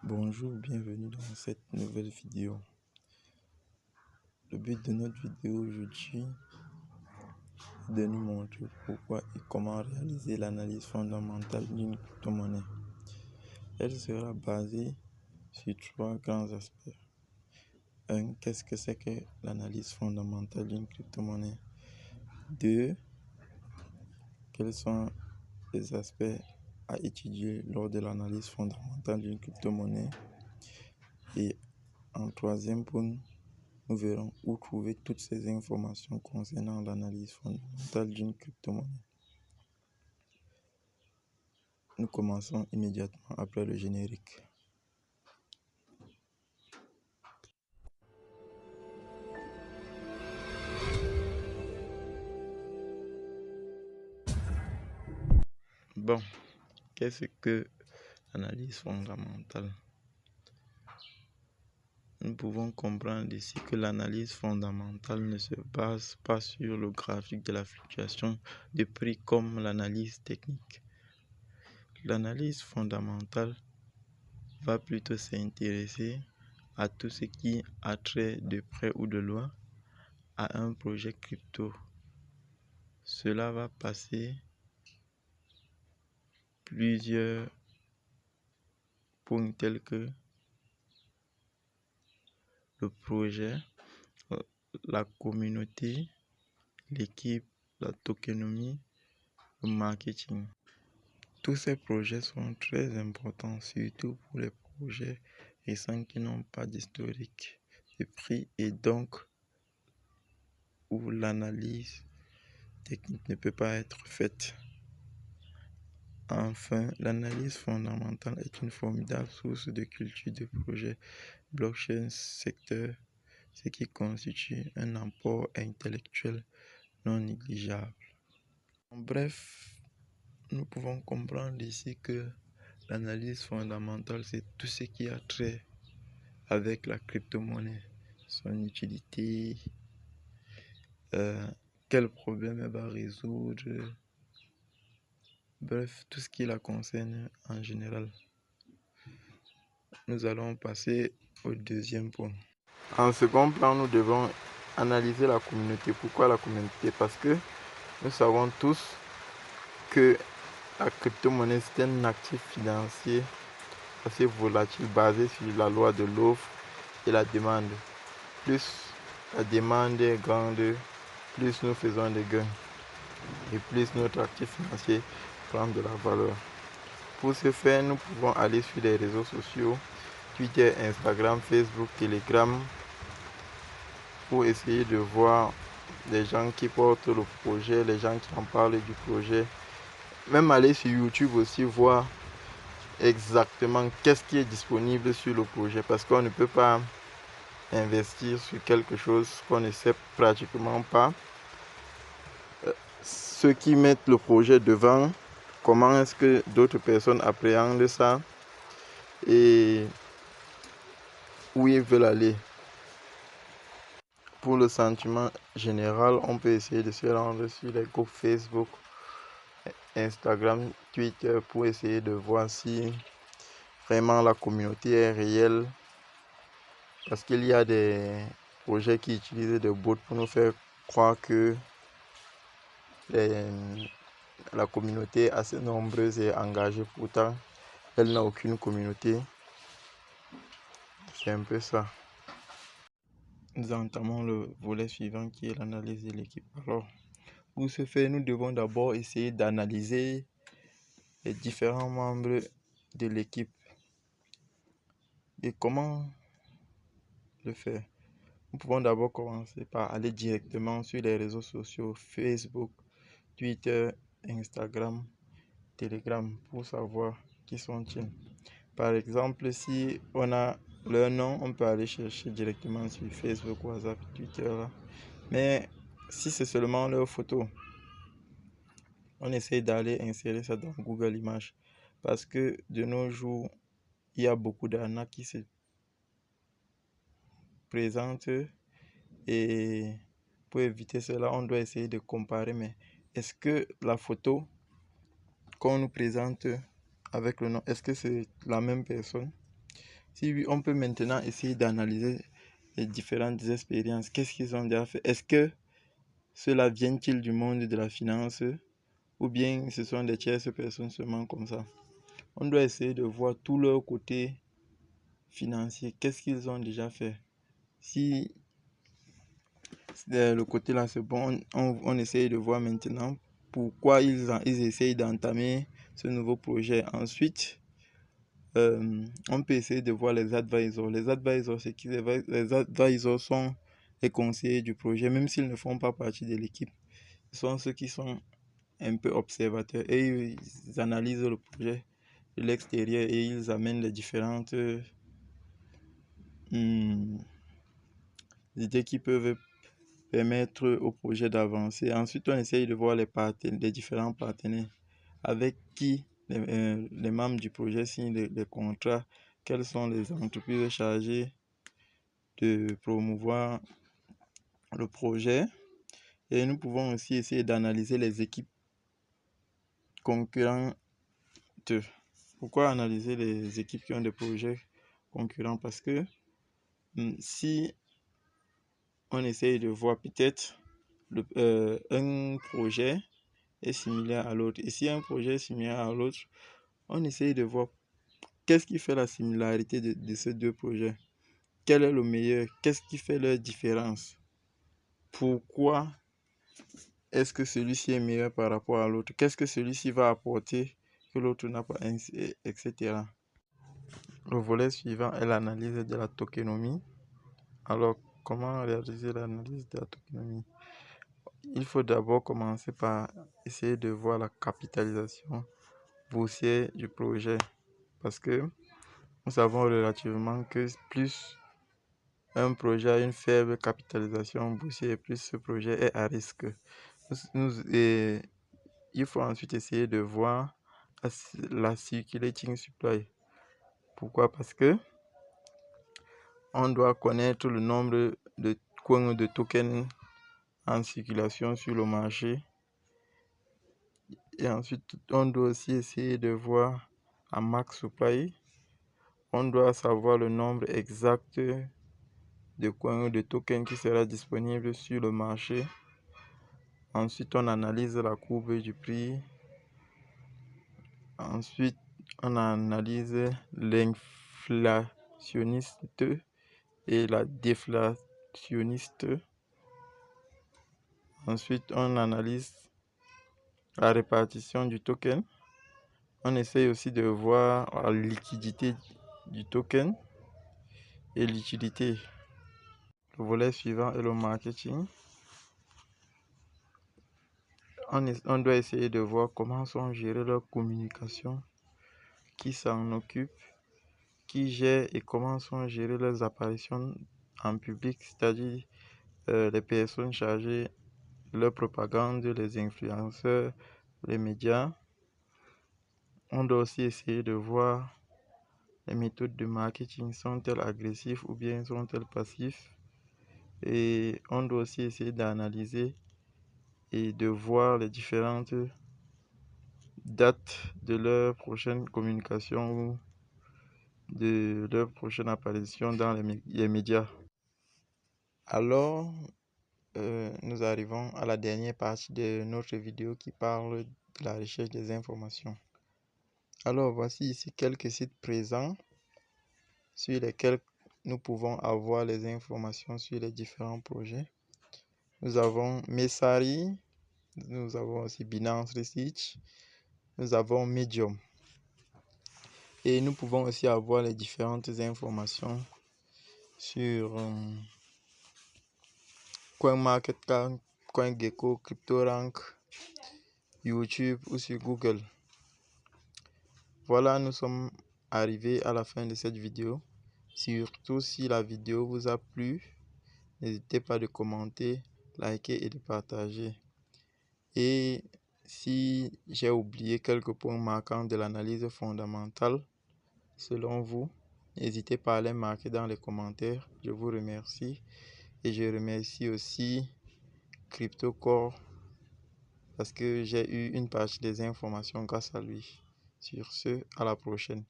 Bonjour, bienvenue dans cette nouvelle vidéo. Le but de notre vidéo aujourd'hui est de nous montrer pourquoi et comment réaliser l'analyse fondamentale d'une crypto-monnaie. Elle sera basée sur trois grands aspects. 1. Qu'est-ce que c'est que l'analyse fondamentale d'une crypto-monnaie? 2. Quels sont les aspects à étudier lors de l'analyse fondamentale d'une crypto-monnaie? Et en troisième point, nous verrons où trouver toutes ces informations concernant l'analyse fondamentale d'une crypto-monnaie. Nous commençons immédiatement après le générique. Bon, qu'est-ce que l'analyse fondamentale? Nous pouvons comprendre ici que l'analyse fondamentale ne se base pas sur le graphique de la fluctuation de prix comme l'analyse technique. L'analyse fondamentale va plutôt s'intéresser à tout ce qui a trait de près ou de loin à un projet crypto. Cela va passer plusieurs points tels que le projet, la communauté, l'équipe, la tokenomie, le marketing. Tous ces projets sont très importants, surtout pour les projets récents qui n'ont pas d'historique de prix et donc où l'analyse technique ne peut pas être faite. Enfin, l'analyse fondamentale est une formidable source de culture de projet blockchain secteur, ce qui constitue un apport intellectuel non négligeable. En bref, nous pouvons comprendre ici que l'analyse fondamentale, c'est tout ce qui a trait avec la crypto-monnaie, son utilité, quel problème elle va résoudre, bref, tout ce qui la concerne en général. Nous allons passer au deuxième point. En second plan, nous devons analyser la communauté. Pourquoi la communauté? Parce que nous savons tous que la crypto-monnaie, c'est un actif financier assez volatile basé sur la loi de l'offre et la demande. Plus la demande est grande, plus nous faisons des gains et plus notre actif financier prend de la valeur. Pour ce faire, nous pouvons aller sur les réseaux sociaux, Twitter, Instagram, Facebook, Telegram, pour essayer de voir les gens qui portent le projet, les gens qui en parlent du projet. Même aller sur YouTube aussi, voir exactement qu'est-ce qui est disponible sur le projet, parce qu'on ne peut pas investir sur quelque chose qu'on ne sait pratiquement pas. Ceux qui mettent le projet devant, comment est-ce que d'autres personnes appréhendent ça et où ils veulent aller. Pour le sentiment général, on peut essayer de se rendre sur les groupes Facebook, Instagram, Twitter pour essayer de voir si vraiment la communauté est réelle. Parce qu'il y a des projets qui utilisent des bots pour nous faire croire que la communauté est assez nombreuse et engagée. Pourtant, elle n'a aucune communauté. C'est un peu ça. Nous entamons le volet suivant qui est l'analyse de l'équipe. Alors, pour ce faire, nous devons d'abord essayer d'analyser les différents membres de l'équipe. Et comment le faire? Nous pouvons d'abord commencer par aller directement sur les réseaux sociaux Facebook, Twitter, Instagram, Telegram pour savoir qui sont-ils. Par exemple, si on a leur nom, on peut aller chercher directement sur Facebook, WhatsApp, Twitter. Là. Mais si c'est seulement leur photo, on essaie d'aller insérer ça dans Google Images. Parce que de nos jours, il y a beaucoup d'arnaques qui se présentent. Et pour éviter cela, on doit essayer de comparer. Mais est-ce que la photo qu'on nous présente avec le nom, est-ce que c'est la même personne? Si oui, on peut maintenant essayer d'analyser les différentes expériences. Qu'est-ce qu'ils ont déjà fait? Est-ce que cela vient-il du monde de la finance ou bien ce sont des tierces personnes seulement comme ça? On doit essayer de voir tout leur côté financier. Qu'est-ce qu'ils ont déjà fait? Si le côté là c'est bon, on essaye de voir maintenant pourquoi ils essayent d'entamer ce nouveau projet. Ensuite, on peut essayer de voir les advisors. Les advisors, c'est qui? Les advisors sont les conseillers du projet, même s'ils ne font pas partie de l'équipe. Ce sont ceux qui sont un peu observateurs et ils analysent le projet de l'extérieur et ils amènent les différentes idées qui peuvent permettre au projet d'avancer. Ensuite, on essaye de voir les différents partenaires avec qui les membres du projet signent les contrats, quelles sont les entreprises chargées de promouvoir le projet. Et nous pouvons aussi essayer d'analyser les équipes concurrentes. Pourquoi analyser les équipes qui ont des projets concurrents? Parce que si on essaye de voir peut-être un projet est similaire à l'autre, et si un projet est similaire à l'autre, on essaye de voir qu'est-ce qui fait la similarité de ces deux projets. Quel est le meilleur? Qu'est-ce qui fait leur différence? Pourquoi est-ce que celui-ci est meilleur par rapport à l'autre? Qu'est-ce que celui-ci va apporter que l'autre n'a pas, etc. Le volet suivant est l'analyse de la tokenomie. Alors, comment réaliser l'analyse de la tokenomie? Il faut d'abord commencer par essayer de voir la capitalisation boursière du projet. Parce que nous savons relativement que plus un projet a une faible capitalisation boursière, plus ce projet est à risque. Il faut ensuite essayer de voir la circulating supply. Pourquoi? Parce que on doit connaître le nombre de coins de tokens en circulation sur le marché. Et ensuite, on doit aussi essayer de voir un max supply. On doit savoir le nombre exact de coins de tokens qui sera disponible sur le marché. Ensuite, on analyse la courbe du prix. Ensuite, on analyse l'inflationniste et la déflationniste. Ensuite, on analyse la répartition du token. On essaye aussi de voir la liquidité du token et l'utilité. Le volet suivant est le marketing. On doit essayer de voir comment sont gérées leurs communications, qui s'en occupe, qui gère et comment sont gérées leurs apparitions en public, c'est-à-dire les personnes chargées de leur propagande, les influenceurs, les médias. On doit aussi essayer de voir les méthodes de marketing, sont-elles agressives ou bien sont-elles passives? Et on doit aussi essayer d'analyser et de voir les différentes dates de leur prochaine communication ou de leur prochaine apparition dans les médias. Alors, nous arrivons à la dernière partie de notre vidéo qui parle de la recherche des informations. Alors, voici ici quelques sites présents sur lesquels nous pouvons avoir les informations sur les différents projets. Nous avons Messari, nous avons aussi Binance Research, nous avons Medium. Et nous pouvons aussi avoir les différentes informations sur CoinMarketCap, CoinGecko, CryptoRank, YouTube ou sur Google. Voilà, nous sommes arrivés à la fin de cette vidéo. Surtout si la vidéo vous a plu, n'hésitez pas de commenter, liker et de partager. Et si j'ai oublié quelques points marquants de l'analyse fondamentale, selon vous, n'hésitez pas à les marquer dans les commentaires. Je vous remercie. Et je remercie aussi CryptoCore parce que j'ai eu une partie des informations grâce à lui. Sur ce, à la prochaine.